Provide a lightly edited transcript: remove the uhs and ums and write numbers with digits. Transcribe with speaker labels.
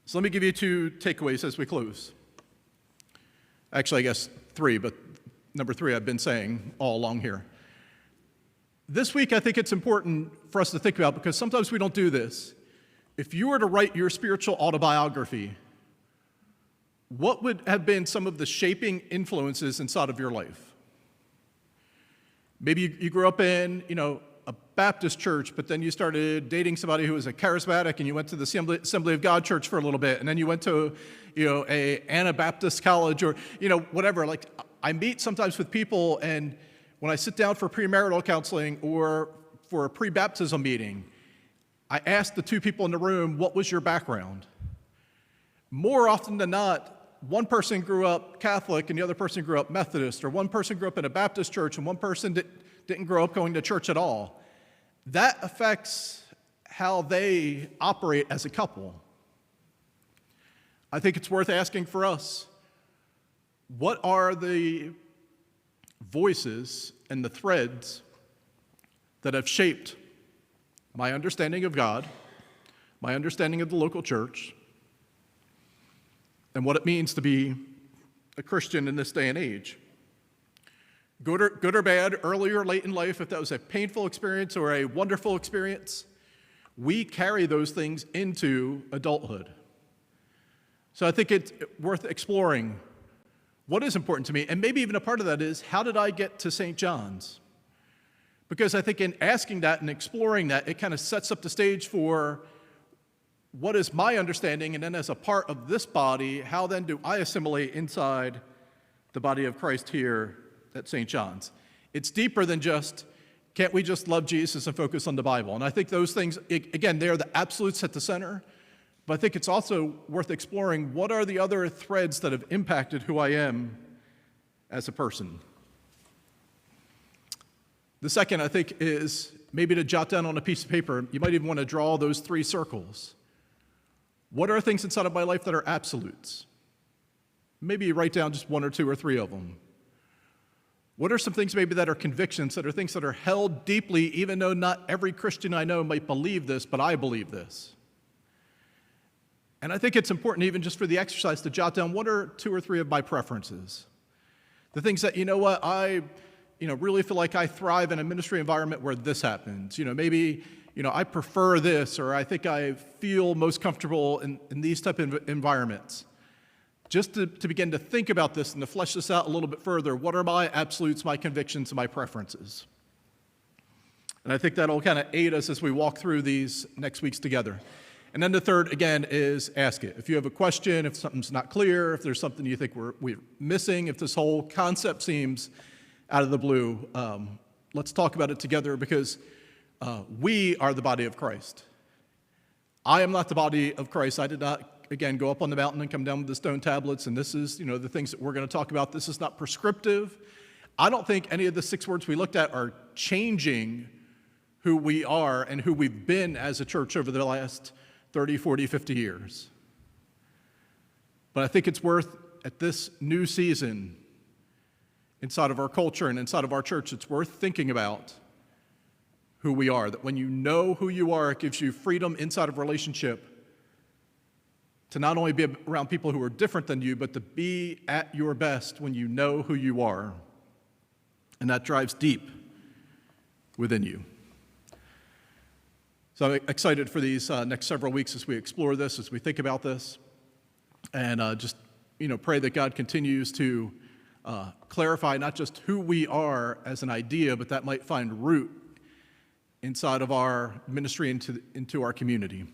Speaker 1: So let me give you two takeaways as we close. Actually, I guess three, but number three I've been saying all along here. This week, I think it's important for us to think about, because sometimes we don't do this. If you were to write your spiritual autobiography, what would have been some of the shaping influences inside of your life? Maybe you grew up in, a Baptist church, but then you started dating somebody who was a charismatic, and you went to the Assembly of God church for a little bit, and then you went to, a Anabaptist college, or, whatever. Like, I meet sometimes with people, and when I sit down for premarital counseling or for a pre-baptism meeting, I ask the two people in the room, what was your background? More often than not, one person grew up Catholic and the other person grew up Methodist, or one person grew up in a Baptist church and one person didn't grow up going to church at all. That affects how they operate as a couple. I think it's worth asking for us, what are the voices and the threads that have shaped my understanding of God, my understanding of the local church, and what it means to be a Christian in this day and age? Good or bad, early or late in life, if that was a painful experience or a wonderful experience, we carry those things into adulthood. So I think it's worth exploring what is important to me, and maybe even a part of that is, how did I get to St. John's? Because I think in asking that and exploring that, it kind of sets up the stage for what is my understanding, and then as a part of this body, how then do I assimilate inside the body of Christ here at St. John's? It's deeper than just, can't we just love Jesus and focus on the Bible? And I think those things, again, they're the absolutes at the center, but I think it's also worth exploring, what are the other threads that have impacted who I am as a person? The second, I think, is maybe to jot down on a piece of paper. You might even want to draw those three circles. What are things inside of my life that are absolutes? Maybe you write down just one or two or three of them. What are some things maybe that are convictions, that are things that are held deeply, even though not every Christian I know might believe this, but I believe this? And I think it's important, even just for the exercise, to jot down what are two or three of my preferences. The things that, I really feel like I thrive in a ministry environment where this happens. Maybe, I prefer this, or I think I feel most comfortable in these type of environments. Just to begin to think about this and to flesh this out a little bit further, what are my absolutes, my convictions, and my preferences? And I think that'll kind of aid us as we walk through these next weeks together. And then the third, again, is ask it. If you have a question, if something's not clear, if there's something you think we're missing, if this whole concept seems out of the blue, let's talk about it together, because we are the body of Christ. I am not the body of Christ. I did not, again, go up on the mountain and come down with the stone tablets, and this is, the things that we're going to talk about. This is not prescriptive. I don't think any of the 6 words we looked at are changing who we are and who we've been as a church over the last 30, 40, 50 years. But I think it's worth, at this new season, inside of our culture and inside of our church, it's worth thinking about who we are. That when you know who you are, it gives you freedom inside of relationship to not only be around people who are different than you, but to be at your best when you know who you are. And that drives deep within you. So I'm excited for these next several weeks as we explore this, as we think about this, and just pray that God continues to clarify not just who we are as an idea, but that might find root inside of our ministry into our community.